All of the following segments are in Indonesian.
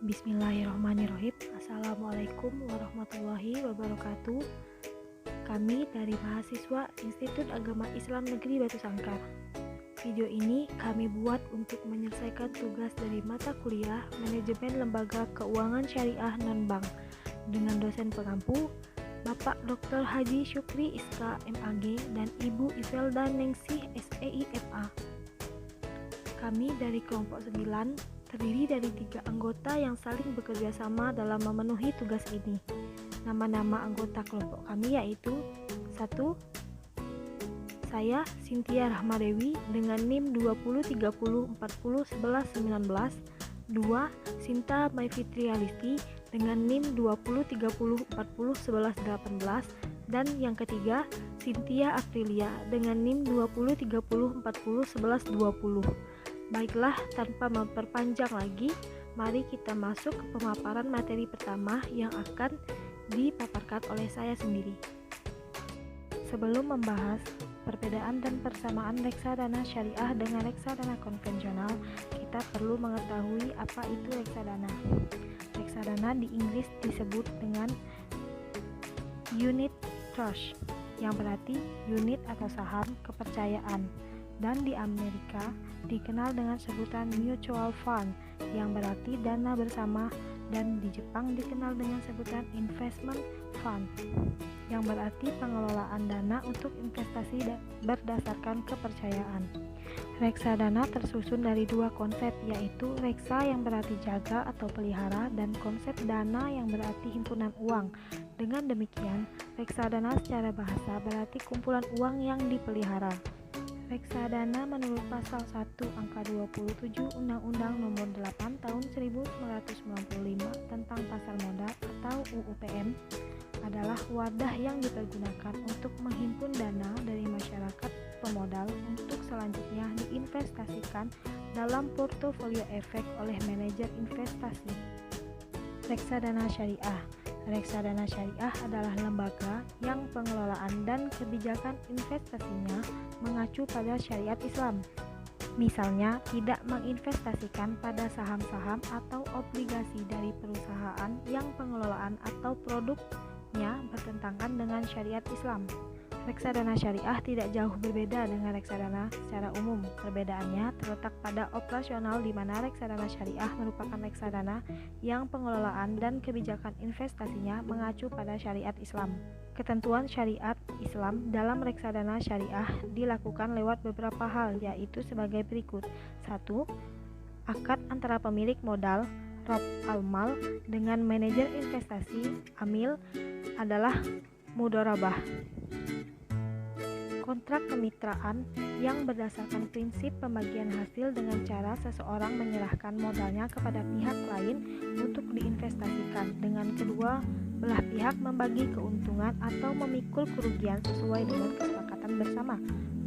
Bismillahirrahmanirrahim. Assalamualaikum warahmatullahi wabarakatuh. Kami dari mahasiswa Institut Agama Islam Negeri Batu Sangkar. Video ini kami buat untuk menyelesaikan tugas dari mata kuliah Manajemen Lembaga Keuangan Syariah Non-Bank dengan dosen pengampu Bapak Dr. Haji Syukri Iska MAG dan Ibu Ivelda Ningsih SEI MA. Kami dari kelompok 9 terdiri dari 3 anggota yang saling bekerja sama dalam memenuhi tugas ini. Nama-nama anggota kelompok kami yaitu 1. Saya Cynthia Rahmadewi dengan NIM 2030401119. 2. Sinta Maifitri-Alisti dengan NIM 2030401118. Dan yang ketiga, Cynthia Aprilia dengan NIM 2030401120. Baiklah, tanpa memperpanjang lagi, mari kita masuk ke pemaparan materi pertama yang akan dipaparkan oleh saya sendiri. Sebelum membahas perbedaan dan persamaan reksadana syariah dengan reksadana konvensional, kita perlu mengetahui apa itu reksadana. Reksadana di Inggris disebut dengan unit trust, yang berarti unit atau saham kepercayaan, dan di Amerika dikenal dengan sebutan mutual fund yang berarti dana bersama, dan di Jepang dikenal dengan sebutan investment fund yang berarti pengelolaan dana untuk investasi berdasarkan kepercayaan. Reksadana tersusun dari 2 konsep, yaitu reksa yang berarti jaga atau pelihara dan konsep dana yang berarti himpunan uang. Dengan demikian, reksadana secara bahasa berarti kumpulan uang yang dipelihara. Reksadana menurut pasal 1 angka 27 Undang-Undang Nomor 8 Tahun 1995 tentang Pasar Modal atau UUPM adalah wadah yang dipergunakan untuk menghimpun dana dari masyarakat pemodal untuk selanjutnya diinvestasikan dalam portofolio efek oleh manajer investasi. Reksadana syariah. Reksadana syariah adalah lembaga yang pengelolaan dan kebijakan investasinya mengacu pada syariat Islam. Misalnya, tidak menginvestasikan pada saham-saham atau obligasi dari perusahaan yang pengelolaan atau produknya bertentangan dengan syariat Islam. Reksadana syariah tidak jauh berbeda dengan reksadana secara umum. Perbedaannya terletak pada operasional, di mana reksadana syariah merupakan reksadana yang pengelolaan dan kebijakan investasinya mengacu pada syariat Islam. Ketentuan syariat Islam dalam reksadana syariah dilakukan lewat beberapa hal, yaitu sebagai berikut. 1. Akad antara pemilik modal Rob Almal dengan manajer investasi Amil adalah mudharabah. Kontrak kemitraan yang berdasarkan prinsip pembagian hasil dengan cara seseorang menyerahkan modalnya kepada pihak lain untuk diinvestasikan, dengan kedua belah pihak membagi keuntungan atau memikul kerugian sesuai dengan kesepakatan bersama.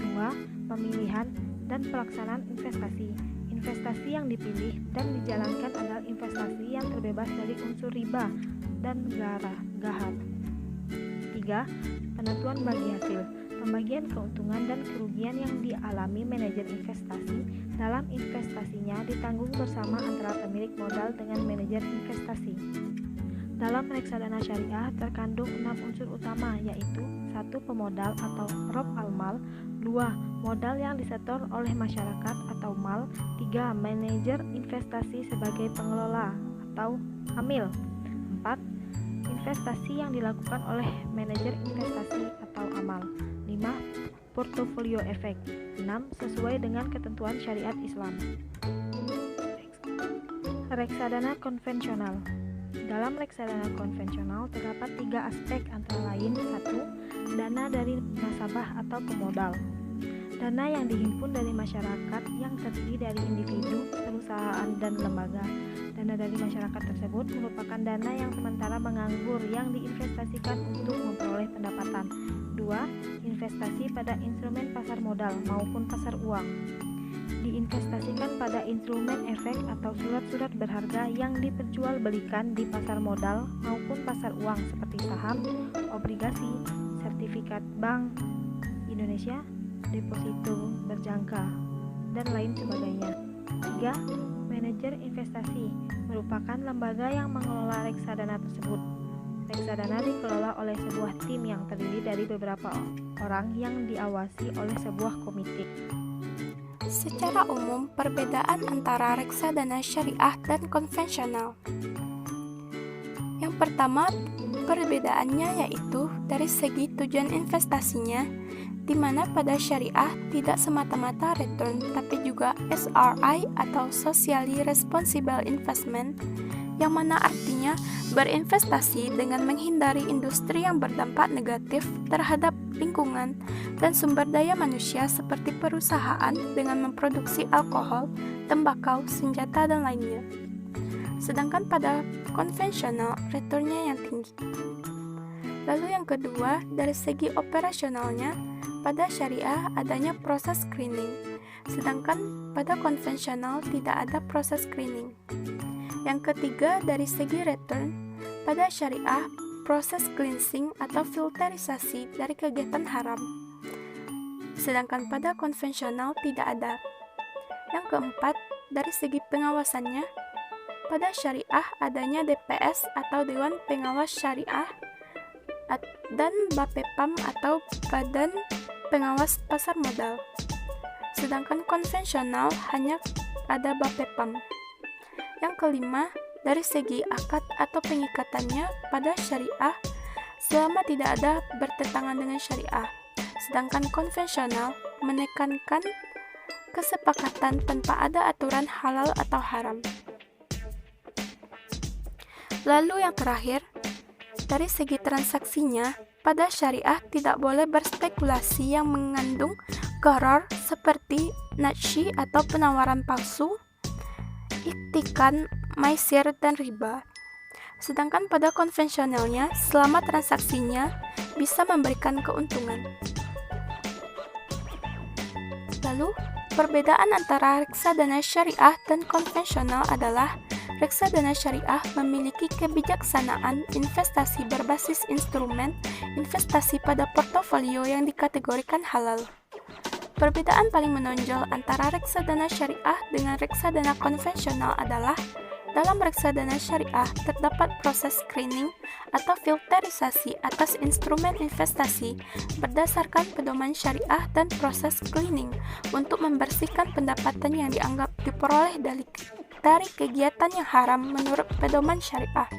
2. Pemilihan dan pelaksanaan investasi. Investasi yang dipilih dan dijalankan adalah investasi yang terbebas dari unsur riba dan gahar. 3. Penentuan bagi hasil. Pembagian keuntungan dan kerugian yang dialami manajer investasi dalam investasinya ditanggung bersama antara pemilik modal dengan manajer investasi. Dalam reksadana syariah terkandung 6 unsur utama, yaitu 1. Pemodal atau Rob Almal. 2. Modal yang disetor oleh masyarakat atau MAL. 3. Manajer investasi sebagai pengelola atau Amil. 4. Investasi yang dilakukan oleh manajer investasi atau Amal. 5. Portofolio efek. 6. Sesuai dengan ketentuan syariat Islam. Reksadana konvensional. Dalam reksadana konvensional terdapat 3 aspek, antara lain: 1. Dana dari nasabah atau pemodal. Dana yang dihimpun dari masyarakat yang terdiri dari individu, perusahaan, dan lembaga. Dana dari masyarakat tersebut merupakan dana yang sementara menganggur yang diinvestasikan untuk memperoleh pendapatan. 2. Investasi pada instrumen pasar modal maupun pasar uang. Diinvestasikan pada instrumen efek atau surat-surat berharga yang diperjualbelikan di pasar modal maupun pasar uang seperti saham, obligasi, sertifikat bank Indonesia, deposito berjangka, dan lain sebagainya. 3. Manajer investasi merupakan lembaga yang mengelola reksadana tersebut. Reksadana dikelola oleh sebuah tim yang terdiri dari beberapa orang yang diawasi oleh sebuah komite. Secara umum, perbedaan antara reksadana syariah dan konvensional. Yang pertama, perbedaannya yaitu dari segi tujuan investasinya, di mana pada syariah tidak semata-mata return, tapi juga SRI atau Socially Responsible Investment, yang mana artinya berinvestasi dengan menghindari industri yang berdampak negatif terhadap lingkungan dan sumber daya manusia seperti perusahaan dengan memproduksi alkohol, tembakau, senjata, dan lainnya. Sedangkan pada konvensional, returnnya yang tinggi. Lalu yang kedua, dari segi operasionalnya, pada syariah adanya proses screening, sedangkan pada konvensional tidak ada proses screening. Yang ketiga, dari segi return, pada syariah proses cleansing atau filterisasi dari kegiatan haram, sedangkan pada konvensional tidak ada. Yang keempat, dari segi pengawasannya, pada syariah adanya DPS atau Dewan Pengawas Syariah dan BAPEPAM atau Badan Pengawas Pasar Modal. Sedangkan konvensional hanya ada BAPEPAM. Yang kelima, dari segi akad atau pengikatannya pada syariah selama tidak ada bertentangan dengan syariah. Sedangkan konvensional menekankan kesepakatan tanpa ada aturan halal atau haram. Lalu yang terakhir, dari segi transaksinya, pada syariah tidak boleh berspekulasi yang mengandung gharar seperti nadsyi atau penawaran palsu, iktikan, maisir, dan riba. Sedangkan pada konvensionalnya, selama transaksinya bisa memberikan keuntungan. Lalu, perbedaan antara reksadana syariah dan konvensional adalah reksadana syariah memiliki kebijaksanaan investasi berbasis instrumen investasi pada portofolio yang dikategorikan halal. Perbedaan paling menonjol antara reksadana syariah dengan reksadana konvensional adalah dalam reksadana syariah terdapat proses screening atau filterisasi atas instrumen investasi berdasarkan pedoman syariah dan proses cleaning untuk membersihkan pendapatan yang dianggap diperoleh dari kegiatan yang haram menurut pedoman syariah.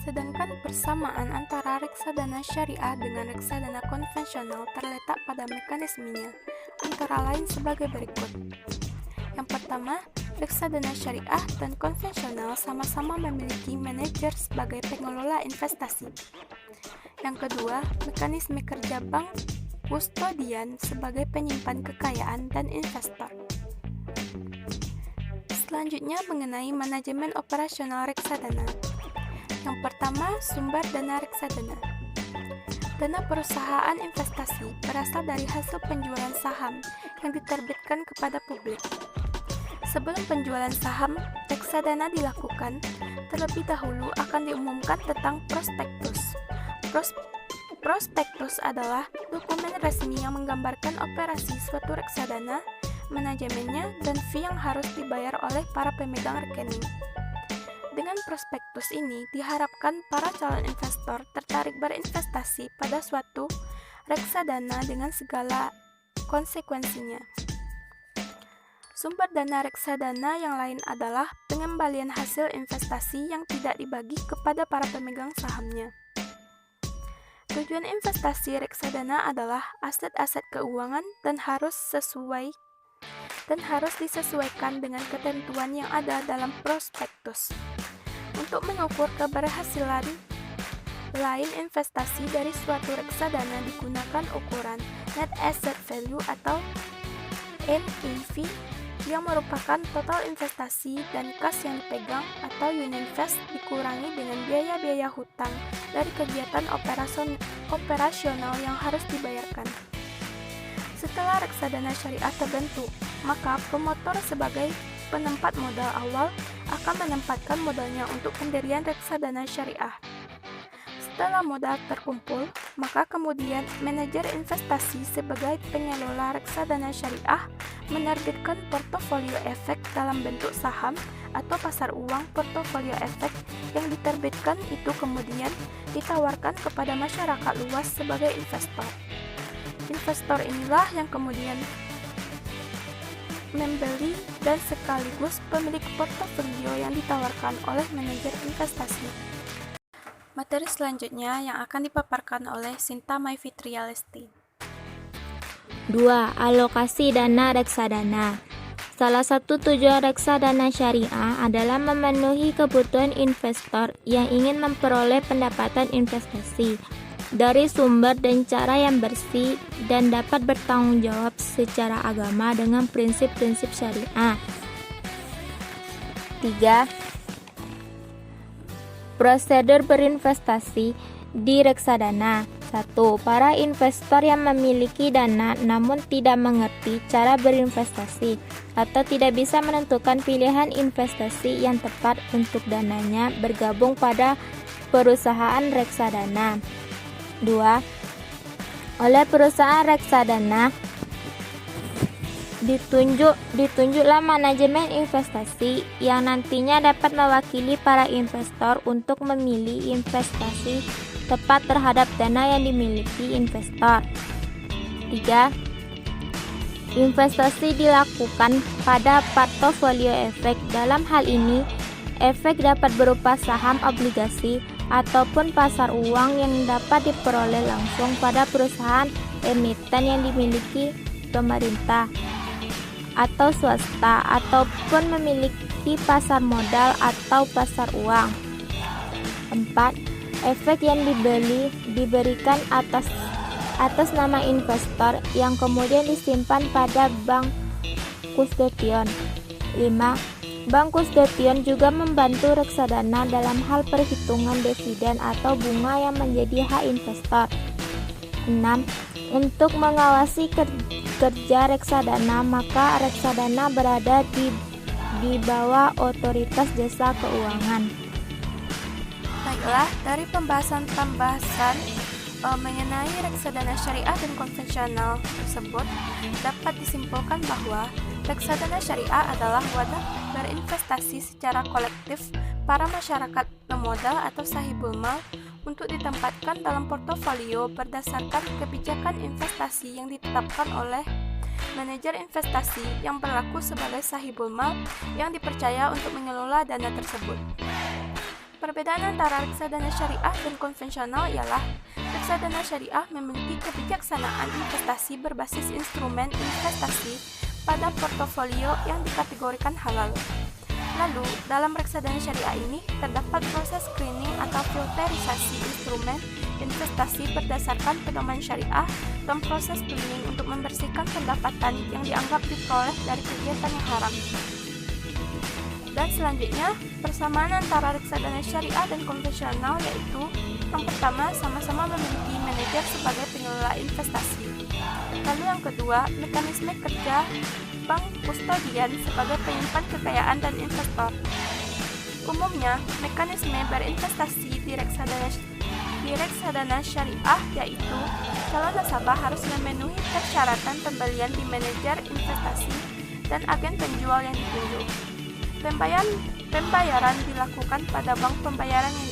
Sedangkan persamaan antara reksadana syariah dengan reksadana konvensional terletak pada mekanismenya, antara lain sebagai berikut. Yang pertama, reksadana syariah dan konvensional sama-sama memiliki manajer sebagai pengelola investasi. Yang kedua, mekanisme kerja bank kustodian sebagai penyimpan kekayaan dan investor. Selanjutnya mengenai manajemen operasional reksadana. Yang pertama, sumber dana reksadana. Dana perusahaan investasi berasal dari hasil penjualan saham yang diterbitkan kepada publik. Sebelum penjualan saham, reksadana dilakukan, terlebih dahulu akan diumumkan tentang prospektus. Prospektus adalah dokumen resmi yang menggambarkan operasi suatu reksadana, manajemennya, dan fee yang harus dibayar oleh para pemegang rekening. Dengan prospektus ini, diharapkan para calon investor tertarik berinvestasi pada suatu reksadana dengan segala konsekuensinya. Sumber dana reksadana yang lain adalah pengembalian hasil investasi yang tidak dibagi kepada para pemegang sahamnya. Tujuan investasi reksadana adalah aset-aset keuangan dan harus disesuaikan dengan ketentuan yang ada dalam prospektus. Untuk mengukur keberhasilan lain investasi dari suatu reksadana digunakan ukuran Net Asset Value atau NAV yang merupakan total investasi dan kas yang dipegang atau Uninvest dikurangi dengan biaya-biaya hutang dari kegiatan operasional yang harus dibayarkan. Setelah reksadana syariah terbentuk, maka promotor sebagai penempat modal awal akan menempatkan modalnya untuk pendirian reksadana syariah. Setelah modal terkumpul, maka kemudian manajer investasi sebagai pengelola reksadana syariah menerbitkan portofolio efek dalam bentuk saham atau pasar uang. Portofolio efek yang diterbitkan itu kemudian ditawarkan kepada masyarakat luas sebagai investor. Investor inilah yang kemudian membeli dan sekaligus pemilik portofolio yang ditawarkan oleh manajer investasi. Materi selanjutnya yang akan dipaparkan oleh Sinta Maifitrialesti. 2. Alokasi dana reksadana. Salah satu tujuan reksadana syariah adalah memenuhi kebutuhan investor yang ingin memperoleh pendapatan investasi dari sumber dan cara yang bersih dan dapat bertanggung jawab secara agama dengan prinsip-prinsip syariah. 3. Prosedur berinvestasi di reksadana. 1. Para investor yang memiliki dana namun tidak mengerti cara berinvestasi atau tidak bisa menentukan pilihan investasi yang tepat untuk dananya bergabung pada perusahaan reksadana. 2. Oleh perusahaan reksadana ditunjuklah manajemen investasi yang nantinya dapat mewakili para investor untuk memilih investasi tepat terhadap dana yang dimiliki investor. 3. Investasi dilakukan pada portofolio efek. Dalam hal ini, efek dapat berupa saham, obligasi, ataupun pasar uang yang dapat diperoleh langsung pada perusahaan emiten yang dimiliki pemerintah atau swasta, ataupun memiliki pasar modal atau pasar uang. 4. Efek yang diberikan atas nama investor yang kemudian disimpan pada bank kustodian. 5. Bank kustodian juga membantu reksadana dalam hal perhitungan dividen atau bunga yang menjadi hak investor. 6. Untuk mengawasi kerja reksadana, maka reksadana berada di bawah otoritas jasa keuangan. Baiklah, dari pembahasan mengenai reksadana syariah dan konvensional tersebut, dapat disimpulkan bahwa reksadana syariah adalah wadah berinvestasi secara kolektif para masyarakat pemodal atau sahibul mal untuk ditempatkan dalam portofolio berdasarkan kebijakan investasi yang ditetapkan oleh manajer investasi yang berlaku sebagai sahibul mal yang dipercaya untuk mengelola dana tersebut. Perbedaan antara reksadana syariah dan konvensional ialah reksadana syariah memiliki kebijaksanaan investasi berbasis instrumen investasi pada portofolio yang dikategorikan halal. Lalu, dalam reksadana syariah ini terdapat proses screening atau filterisasi instrumen investasi berdasarkan pedoman syariah dan proses cleaning untuk membersihkan pendapatan yang dianggap diperoleh dari kegiatan yang haram. Dan selanjutnya, persamaan antara reksadana syariah dan konvensional yaitu yang pertama, sama-sama memiliki manajer sebagai pengelola investasi. Lalu yang kedua, mekanisme kerja bank kustodian sebagai penyimpan kekayaan dan investor. Umumnya, mekanisme berinvestasi di reksadana syariah yaitu calon nasabah harus memenuhi persyaratan pembelian di manajer investasi dan agen penjual yang ditunjuk. Pembayaran dilakukan pada bank pembayaran yang